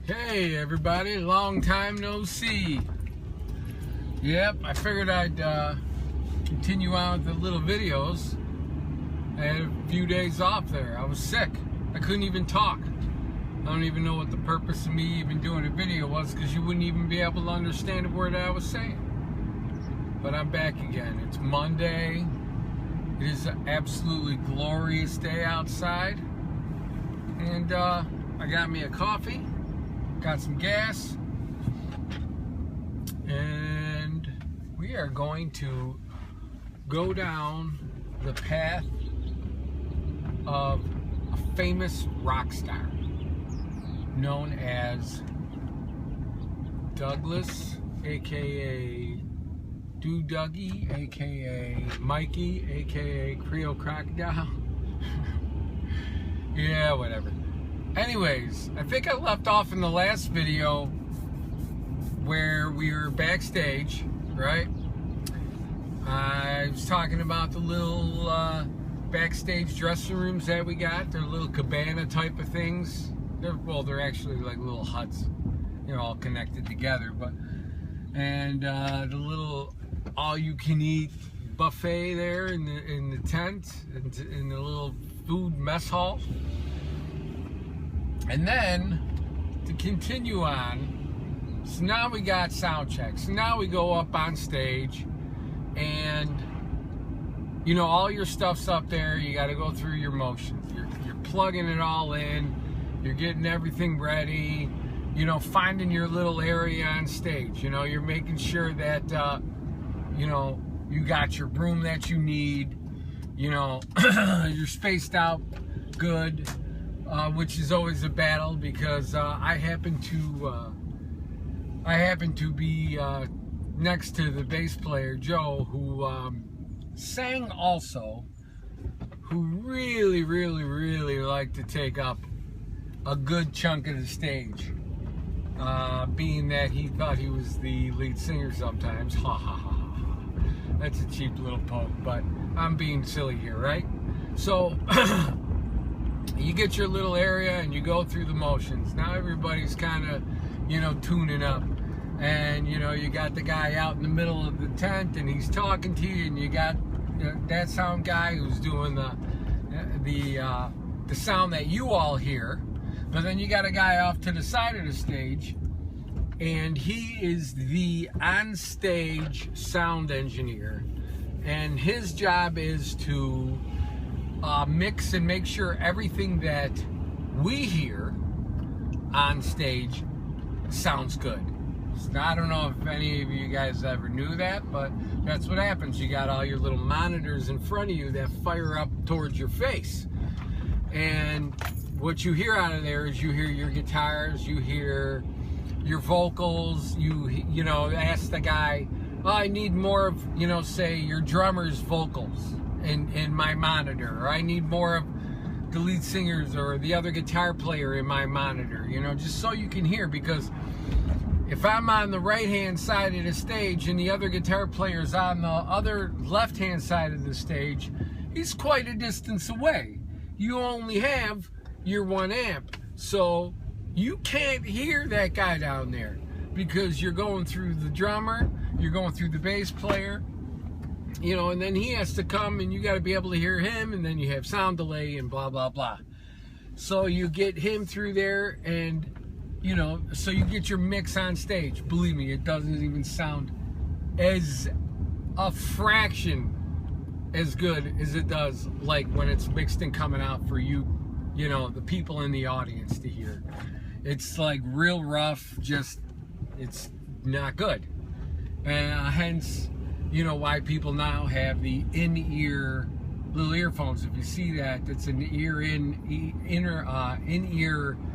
Hey everybody, long time no see. Yep, I figured I'd continue on with the little videos. I had a few days off there. I was sick. I couldn't even talk. I don't even know what the purpose of me even doing a video was, because you wouldn't even be able to understand a word I was saying. But I'm back again. It's Monday. It is an absolutely glorious day outside. And I got me a coffee. Got some gas, and we are going to go down the path of a famous rock star known as Douglas, aka Dougie, aka Mikey, aka Mile Crocodile. Yeah, whatever. Anyways, I think I left off in the last video where we were backstage, right? I was talking about the little backstage dressing rooms that we got. They're little cabana type of things. They're actually like little huts. They're all connected together, and the little all-you-can-eat buffet there in the tent, in the little food mess hall. And then, to continue on, so now we got sound checks. So now we go up on stage, and, you know, all your stuff's up there. You got to go through your motions. You're plugging it all in. You're getting everything ready. You know, finding your little area on stage. You know, you're making sure that, you know, you got your room that you need. You know, you're spaced out good. Which is always a battle, because I happen to be next to the bass player Joe, who sang also, who really liked to take up a good chunk of the stage, being that he thought he was the lead singer sometimes. Ha ha ha ha. That's a cheap little poke, but I'm being silly here, right? So you get your little area and you go through the motions. Now everybody's kind of, you know, tuning up. And, you know, you got the guy out in the middle of the tent and he's talking to you, and you got that sound guy who's doing the sound that you all hear. But then you got a guy off to the side of the stage, and he is the on-stage sound engineer. And his job is to mix and make sure everything that we hear on stage sounds good. So I don't know if any of you guys ever knew that, but that's what happens. You got all your little monitors in front of you that fire up towards your face, and what you hear out of there is you hear your guitars, you hear your vocals, you know, ask the guy, well, I need more of, you know, say your drummer's vocals in my monitor, or I need more of the lead singers or the other guitar player in my monitor, you know, just so you can hear. Because if I'm on the right hand side of the stage and the other guitar player's on the other left hand side of the stage, he's quite a distance away. You only have your 1 amp, so you can't hear that guy down there, because you're going through the drummer, you're going through the bass player, you know, and then he has to come, and you got to be able to hear him, and then you have sound delay and blah blah blah. So you get him through there, and, you know, so you get your mix on stage. Believe me, it doesn't even sound as a fraction as good as it does like when it's mixed and coming out for you, you know, the people in the audience to hear. It's like real rough, just, it's not good. And hence, you know, why people now have the in-ear little earphones. If you see that, it's an in-ear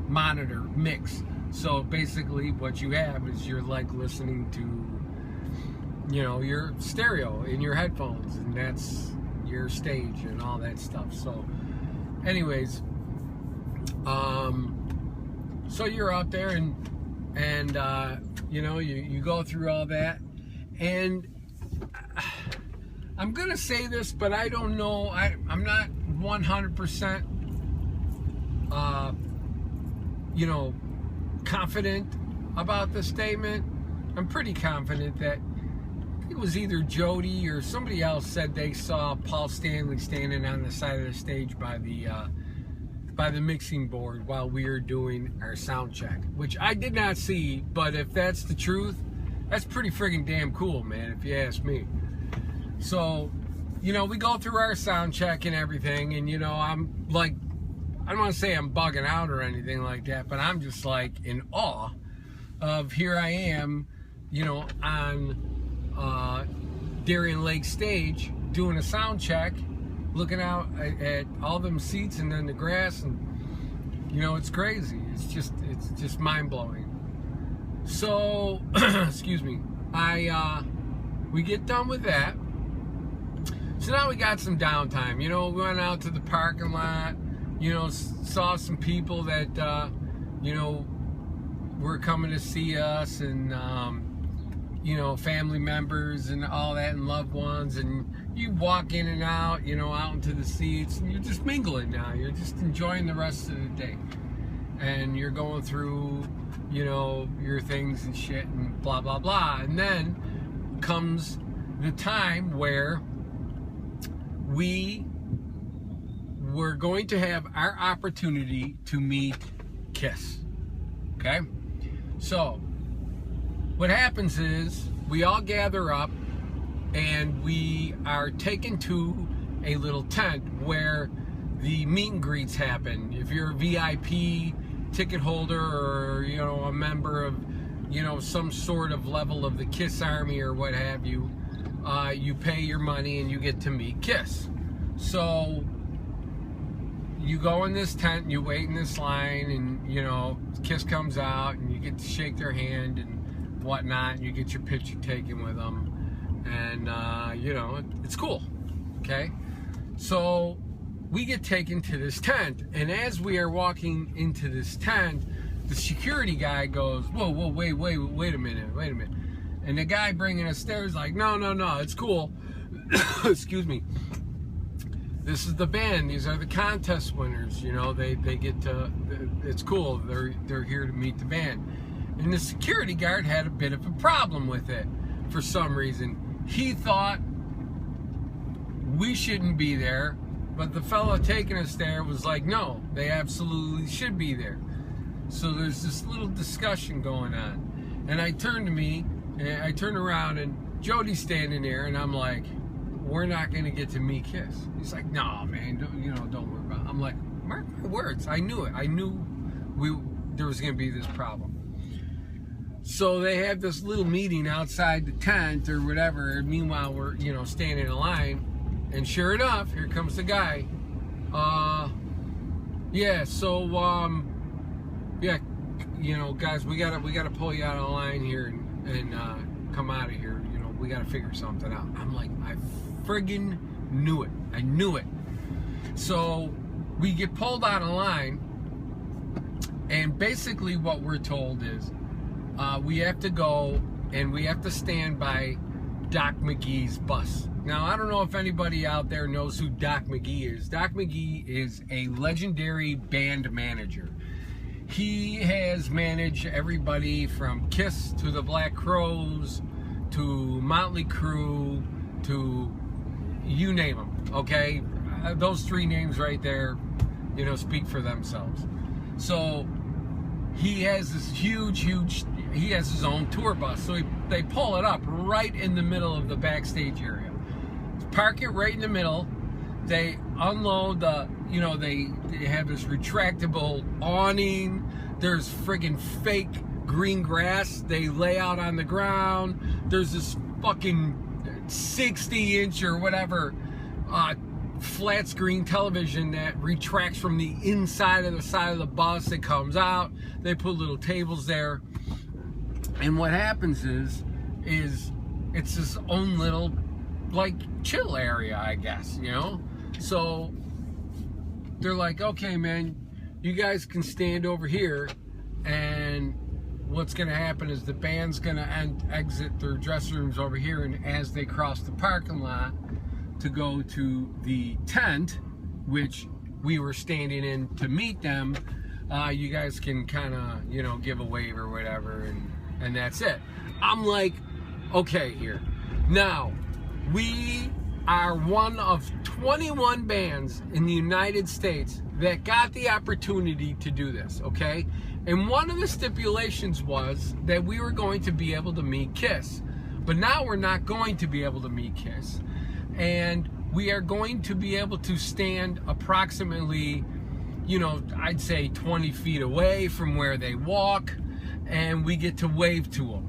monitor mix. So basically what you have is you're like listening to, you know, your stereo in your headphones, and that's your stage and all that stuff. So anyways, so you're out there, and you know, you go through all that, and I'm gonna say this, but I don't know. I'm not 100% confident about the statement. I'm pretty confident that it was either Jody or somebody else said they saw Paul Stanley standing on the side of the stage by the mixing board while we were doing our sound check, which I did not see, but if that's the truth, that's pretty friggin' damn cool, man, if you ask me. So, you know, we go through our sound check and everything, and, you know, I'm like, I don't want to say I'm bugging out or anything like that, but I'm just like in awe of here I am, you know, on Darien Lake stage doing a sound check, looking out at all them seats and then the grass, and you know, it's crazy. It's just mind-blowing. So excuse me, we get done with that. So now we got some downtime. You know, we went out to the parking lot, you know, saw some people that you know, were coming to see us, and you know, family members and all that, and loved ones, and you walk in and out, you know, out into the seats, and you're just mingling now. You're just enjoying the rest of the day, and you're going through, you know, your things and shit and blah blah blah. And then comes the time where we were going to have our opportunity to meet Kiss. Okay, so what happens is we all gather up and we are taken to a little tent where the meet and greets happen. If you're a VIP ticket holder, or, you know, a member of, you know, some sort of level of the Kiss Army or what have you, you pay your money and you get to meet Kiss. So you go in this tent and you wait in this line, and, you know, Kiss comes out and you get to shake their hand and whatnot, and you get your picture taken with them, and you know, it's cool. Okay, so we get taken to this tent, and as we are walking into this tent, the security guy goes, whoa, wait a minute, and the guy bringing us there is like, no, it's cool. Excuse me, this is the band, these are the contest winners, you know, they get to, it's cool, they're here to meet the band. And the security guard had a bit of a problem with it for some reason. He thought we shouldn't be there, but the fellow taking us there was like, no, they absolutely should be there. So there's this little discussion going on. And I turn around, and Jody's standing there, and I'm like, we're not going to get to meet Kiss. He's like, no, man, don't worry about it. I'm like, mark my words, I knew it. I knew there was going to be this problem. So they have this little meeting outside the tent or whatever, and meanwhile we're, you know, standing in line, and sure enough, here comes the guy. Yeah, so yeah, you know, guys, we gotta pull you out of the line here and come out of here. You know, we gotta figure something out. I'm like, I friggin' knew it. I knew it. So we get pulled out of line, and basically what we're told is, we have to go and we have to stand by Doc McGee's bus. Now, I don't know if anybody out there knows who Doc McGee is. Doc McGee is a legendary band manager. He has managed everybody from Kiss to the Black Crowes to Motley Crue to you name them, okay? Those three names right there, you know, speak for themselves. So he has this huge, he has his own tour bus. So they pull it up right in the middle of the backstage area. Park it right in the middle. They unload the, you know, they have this retractable awning. There's friggin' fake green grass they lay out on the ground. There's this fucking 60-inch or whatever flat screen television that retracts from the inside of the side of the bus. It comes out. They put little tables there. And what happens is it's this own little, like, chill area, I guess, you know? So they're like, okay, man, you guys can stand over here, and what's going to happen is the band's going to exit their dressing rooms over here, and as they cross the parking lot to go to the tent, which we were standing in to meet them, You guys can kind of, you know, give a wave or whatever, and that's it. I'm like, okay, here. Now, we are one of 21 bands in the United States that got the opportunity to do this, okay? And one of the stipulations was that we were going to be able to meet Kiss. But now we're not going to be able to meet Kiss. And we are going to be able to stand approximately, you know, I'd say 20 feet away from where they walk, and we get to wave to them.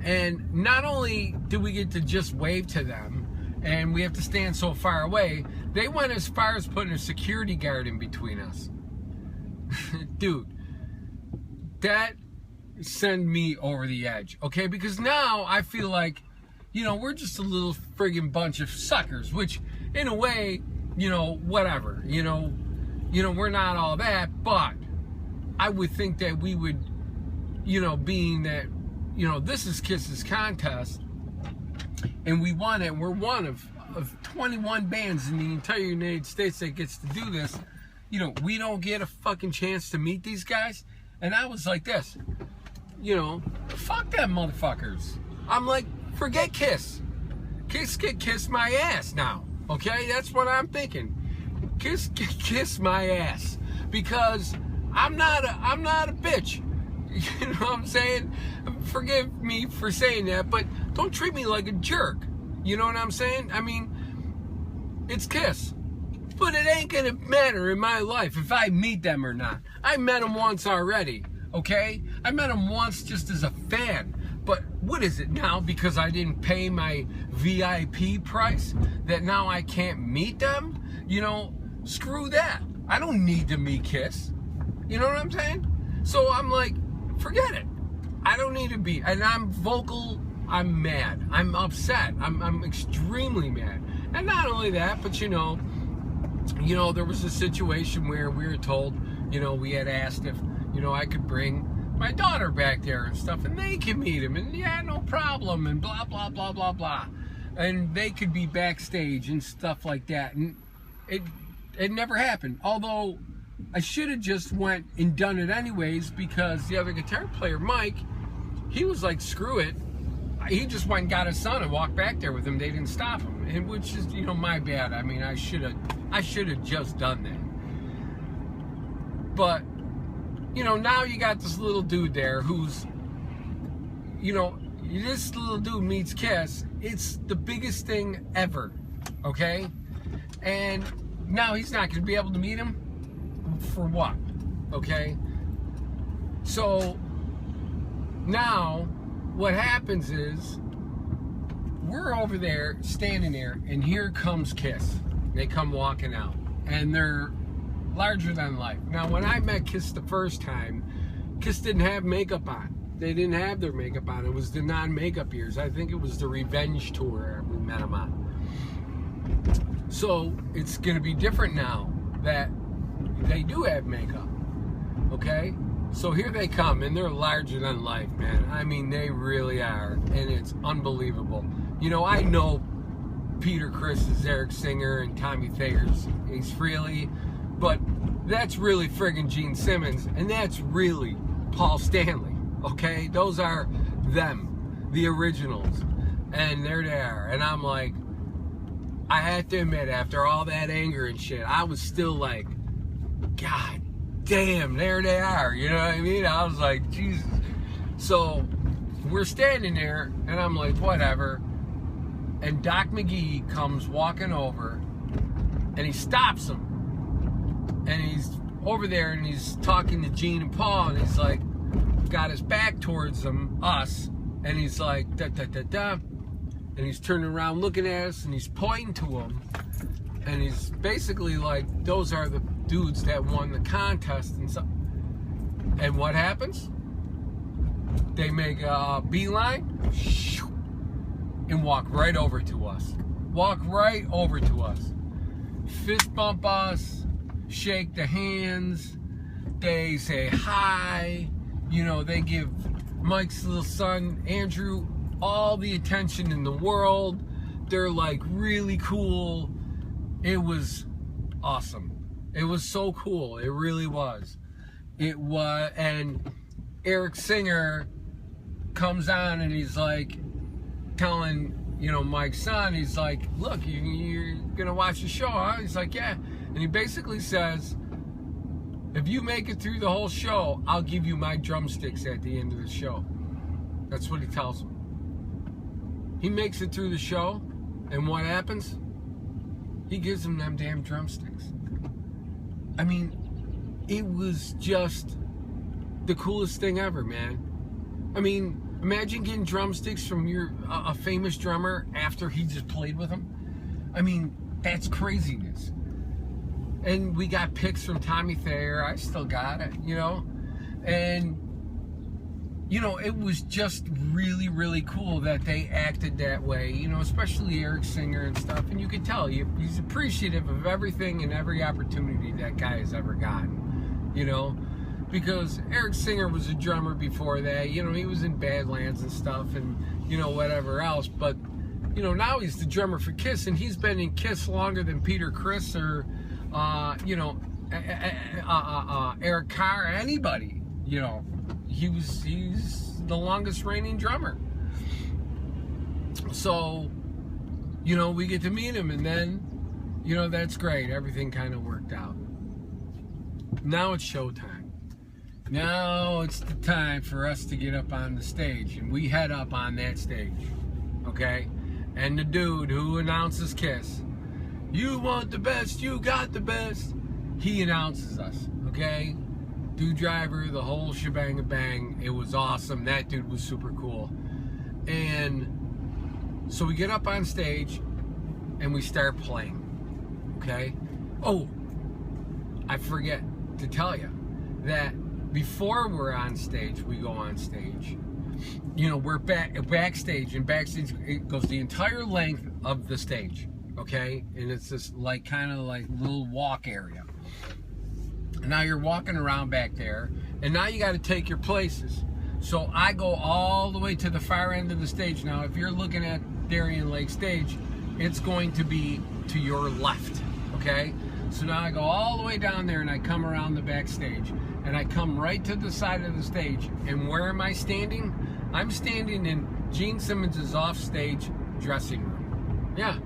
And not only do we get to just wave to them, and we have to stand so far away, they went as far as putting a security guard in between us. Dude, that sent me over the edge, okay? Because now I feel like, you know, we're just a little friggin' bunch of suckers, which in a way, you know, whatever, you know, we're not all that, but I would think that we would, you know, being that, you know, this is Kiss's contest, and we won it. We're one of 21 bands in the entire United States that gets to do this. You know, we don't get a fucking chance to meet these guys. And I was like this, you know, fuck them motherfuckers. I'm like, forget Kiss. Kiss my ass now. Okay, that's what I'm thinking. Kiss my ass, because I'm not a bitch. You know what I'm saying? Forgive me for saying that, but don't treat me like a jerk. You know what I'm saying? I mean, it's Kiss, but it ain't gonna matter in my life if I meet them or not. I met them once already, okay? I met them once just as a fan. But what is it now, because I didn't pay my VIP price, that now I can't meet them? You know, screw that. I don't need to meet Kiss. You know what I'm saying? So I'm like, forget it. I don't need to be. And I'm vocal. I'm mad. I'm upset. I'm extremely mad. And not only that, but you know, there was a situation where we were told, you know, we had asked if, you know, I could bring my daughter back there and stuff, and they can meet him, and yeah, no problem, and blah, blah, blah, blah, blah. And they could be backstage and stuff like that. And it never happened. Although I should have just went and done it anyways, because the other guitar player, Mike, he was like, screw it. He just went and got his son and walked back there with him. They didn't stop him, and which is, you know, my bad. I mean, I should have just done that. But, you know, now you got this little dude there who's, you know, this little dude meets Kiss. It's the biggest thing ever, okay? And now he's not going to be able to meet him for what, okay? So now what happens is we're over there, standing there, and here comes Kiss. They come walking out, and they're larger than life. Now, when I met Kiss the first time, Kiss didn't have makeup on. They didn't have their makeup on. It was the non-makeup years. I think it was the Revenge tour we met them on. So it's going to be different now that they do have makeup. Okay? So here they come, and they're larger than life, man. I mean, they really are, and it's unbelievable. You know, I know Peter Criss is Eric Singer and Tommy Thayer's Ace Frehley, but that's really friggin' Gene Simmons, and that's really Paul Stanley, okay? Those are them, the originals, and there they are. And I'm like, I have to admit, after all that anger and shit, I was still like, God damn, there they are, you know what I mean? I was like, Jesus. So we're standing there, and I'm like, whatever, and Doc McGee comes walking over, and he stops him. And he's over there, and he's talking to Gene and Paul, and he's like, got his back towards them, us, and he's like, da da da da, and he's turning around looking at us, and he's pointing to them, and he's basically like, those are the dudes that won the contest and stuff. And what happens? They make a beeline and walk right over to us. Walk right over to us. Fist bump us. Shake the hands, they say hi, you know, they give Mike's little son, Andrew, all the attention in the world. They're like really cool. It was awesome. It was so cool. It really was. it was, and Eric Singer comes on and he's like telling, you know, Mike's son, he's like, look, you're gonna watch the show, huh? He's like, yeah. And he basically says, if you make it through the whole show, I'll give you my drumsticks at the end of the show. That's what he tells him. He makes it through the show, and what happens? He gives him them damn drumsticks. I mean, it was just the coolest thing ever, man. I mean, imagine getting drumsticks from a famous drummer after he just played with him. I mean, that's craziness. And we got pics from Tommy Thayer. I still got it, you know. And, you know, it was just really, really cool that they acted that way, you know, especially Eric Singer and stuff. And you could tell he's appreciative of everything and every opportunity that guy has ever gotten, you know. Because Eric Singer was a drummer before that, you know, he was in Badlands and stuff and, you know, whatever else. But, you know, now he's the drummer for Kiss, and he's been in Kiss longer than Peter Criss or, you know, Eric Carr, anybody, you know. He's the longest reigning drummer. So, you know, we get to meet him, and then, you know, that's great. Everything kind of worked out. Now it's showtime. Now it's the time for us to get up on the stage, and we head up on that stage, okay? And the dude who announces Kiss, you want the best, you got the best, he announces us, okay? Dude Driver, the whole shebang and bang. It was awesome. That dude was super cool. And so we get up on stage and we start playing, okay? Oh, I forget to tell you that before we're on stage, we go on stage. You know, we're backstage, and backstage it goes the entire length of the stage, okay? And it's this like kind of like little walk area. And now you're walking around back there, and now you got to take your places. So I go all the way to the far end of the stage. Now, if you're looking at Darien Lake stage, it's going to be to your left, okay? So now I go all the way down there, and I come around the backstage, and I come right to the side of the stage. And where am I standing? I'm standing in Gene Simmons' offstage dressing room. Yeah,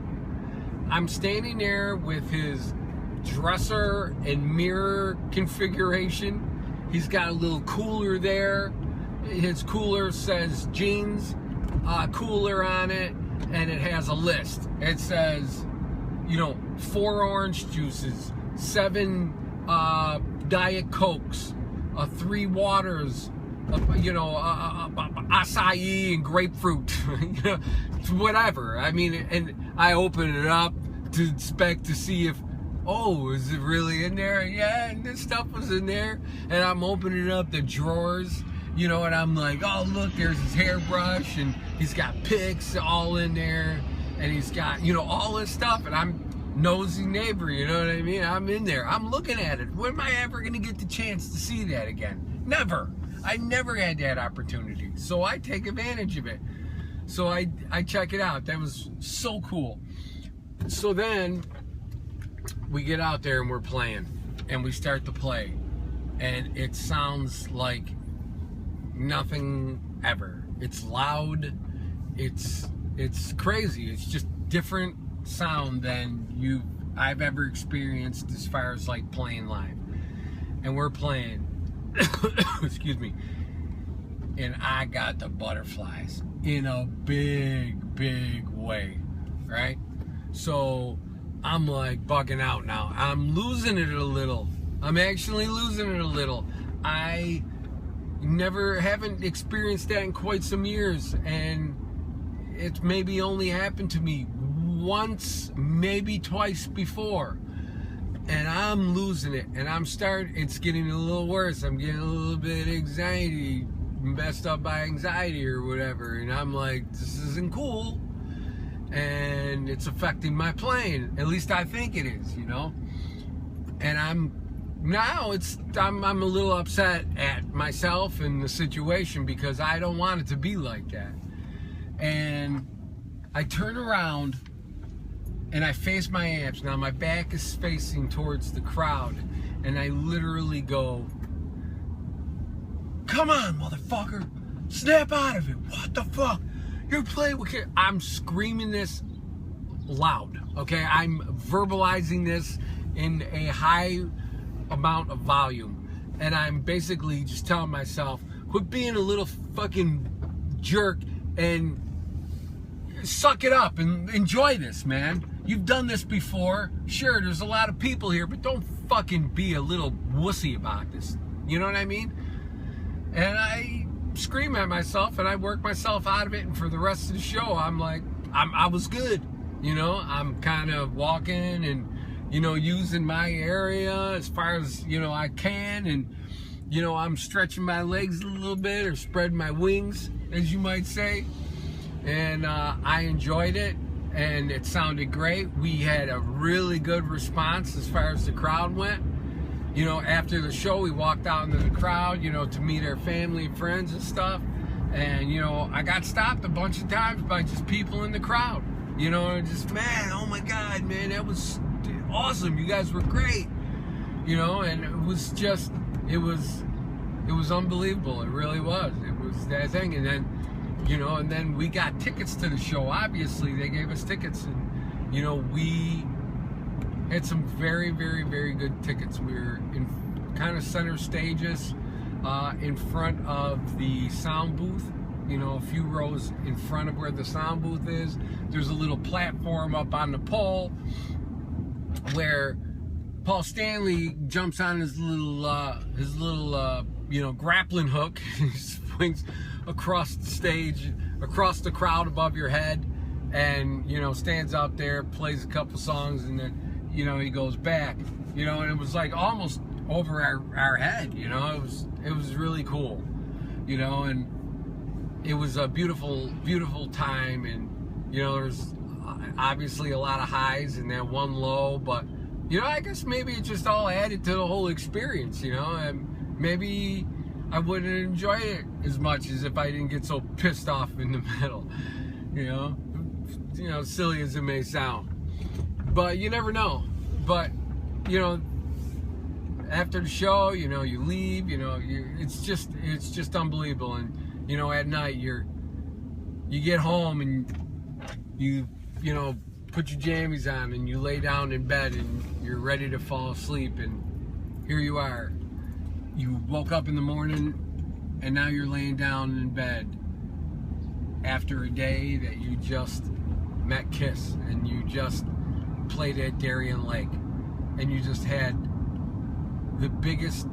I'm standing there with his dresser and mirror configuration. He's got a little cooler there. His cooler says Gene's cooler on it, and it has a list. It says, you know, 4 orange juices, 7 Diet Cokes, 3 waters, you know, acai and grapefruit, you know, whatever. I mean, and I open it up to inspect to see if, oh, is it really in there? Yeah, and this stuff was in there. And I'm opening up the drawers, you know, and I'm like, oh, look, there's his hairbrush, and he's got picks all in there, and he's got, you know, all this stuff, and I'm nosy neighbor, you know what I mean? I'm in there. I'm looking at it. When am I ever going to get the chance to see that again? Never. I never had that opportunity. So I take advantage of it. So I check it out. That was so cool. So then we get out there and we're playing, and we start to play, and it sounds like nothing ever. It's loud. It's crazy. It's just different sound than I've ever experienced as far as like playing live. And we're playing excuse me, and I got the butterflies in a big way, right? So I'm like bugging out now. I'm losing it a little. I'm actually losing it a little. I haven't experienced that in quite some years, and it's maybe only happened to me once, maybe twice before, and I'm losing it, and it's getting a little worse. I'm getting a little bit anxiety, messed up by anxiety or whatever, and I'm like, this isn't cool, and it's affecting my playing. At least I think it is, you know. And I'm a little upset at myself and the situation, because I don't want it to be like that. And I turn around and I face my amps. Now my back is facing towards the crowd, and I literally go, come on, motherfucker, snap out of it. What the fuck? You're playing with kids. I'm screaming this loud, okay? I'm verbalizing this in a high amount of volume, and I'm basically just telling myself, quit being a little fucking jerk and suck it up and enjoy this, man. You've done this before. Sure, there's a lot of people here, but don't fucking be a little wussy about this. You know what I mean? And I scream at myself and I work myself out of it, and for the rest of the show, I'm like, I was good. You know, I'm kind of walking and, you know, using my area as far as, you know, I can, and, you know, I'm stretching my legs a little bit, or spreading my wings, as you might say. And I enjoyed it, and it sounded great. We had a really good response as far as the crowd went. You know, after the show, we walked out into the crowd, you know, to meet our family and friends and stuff. And, you know, I got stopped a bunch of times by just people in the crowd. You know, just, man, oh my God, man, that was awesome. You guys were great. You know, and it was just, it was unbelievable. It really was. It was that thing. And then, you know, and then we got tickets to the show. Obviously, they gave us tickets, and, you know, we had some very, very, very good tickets. We were in kind of center stages, in front of the sound booth, you know, a few rows in front of where the sound booth is. There's a little platform up on the pole where Paul Stanley jumps on his little you know, grappling hook. He swings across the stage, across the crowd above your head, and, you know, stands out there, plays a couple songs, and then, you know, he goes back, you know, and it was like almost over our head, you know. It was really cool, you know, and it was a beautiful, beautiful time. And, you know, there's obviously a lot of highs and then one low, but, you know, I guess maybe it just all added to the whole experience, you know, and maybe I wouldn't enjoy it as much as if I didn't get so pissed off in the middle, you know, silly as it may sound, but you never know. But, you know, after the show, you know, you leave, you know, it's just unbelievable. And, you know, at night you get home and you know, put your jammies on and you lay down in bed and you're ready to fall asleep, and here you are. You woke up in the morning and now you're laying down in bed after a day that you just met Kiss, and you just played at Darien Lake, and you just had the biggest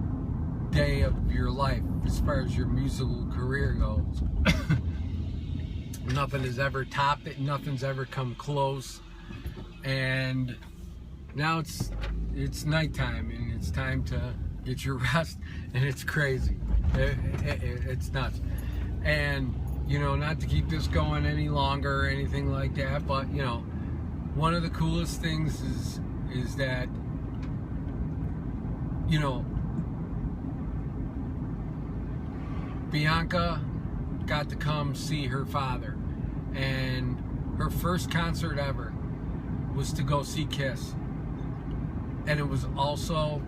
day of your life as far as your musical career goes. Nothing has ever topped it. Nothing's ever come close. And now it's nighttime, and it's time to get your rest, and it's crazy. It's nuts. And, you know, not to keep this going any longer or anything like that, but, you know, one of the coolest things is that, you know, Bianca got to come see her father, and her first concert ever was to go see Kiss. And it was also,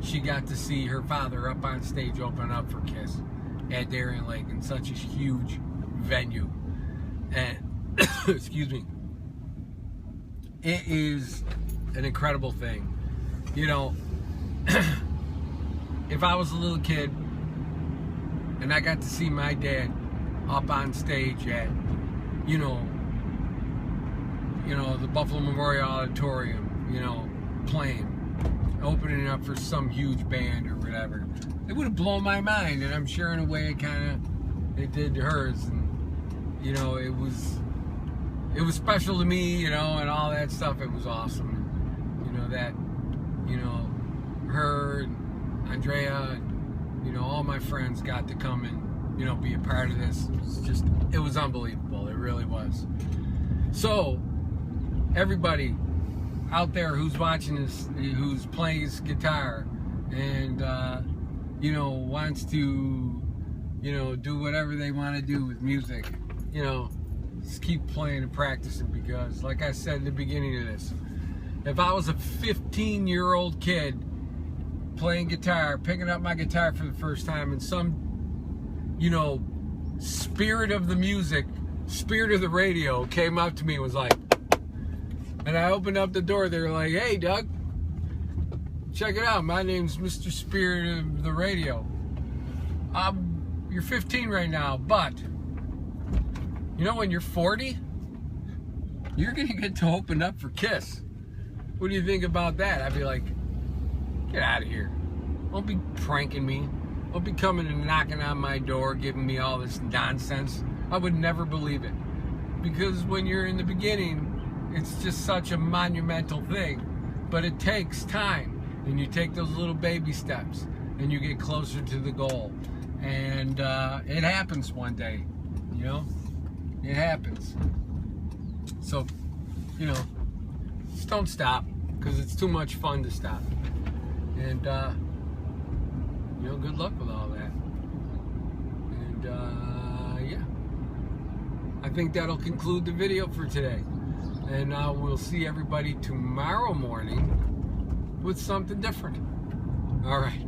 she got to see her father up on stage open up for Kiss at Darien Lake in such a huge venue. And excuse me, it is an incredible thing. You know, if I was a little kid and I got to see my dad up on stage at, you know, the Buffalo Memorial Auditorium, you know, playing, opening up for some huge band or whatever, it would have blown my mind. And I'm sure in a way it did to hers. And, you know, it was special to me, you know, and all that stuff. It was awesome. And, you know, that, you know, her and Andrea and, you know, all my friends got to come and, you know, be a part of this. It was unbelievable. It really was. So, everybody out there who's watching this, who's plays guitar and, you know, wants to, you know, do whatever they want to do with music, you know, just keep playing and practicing, because, like I said in the beginning of this, if I was a 15-year-old kid playing guitar, picking up my guitar for the first time, and some you know, spirit of the music, spirit of the radio came up to me and was like, and I opened up the door. They were like, hey, Doug, check it out. My name's Mr. Spirit of the Radio. You're 15 right now, but you know when you're 40, you're going to get to open up for Kiss. What do you think about that? I'd be like, get out of here. Don't be pranking me. Don't be coming and knocking on my door, giving me all this nonsense. I would never believe it. Because when you're in the beginning, it's just such a monumental thing. But it takes time. And you take those little baby steps. And you get closer to the goal. And it happens one day. You know? It happens. So, you know, just don't stop. Because it's too much fun to stop. And, you know, good luck with all that. And, yeah. I think that'll conclude the video for today. And we'll see everybody tomorrow morning with something different. All right.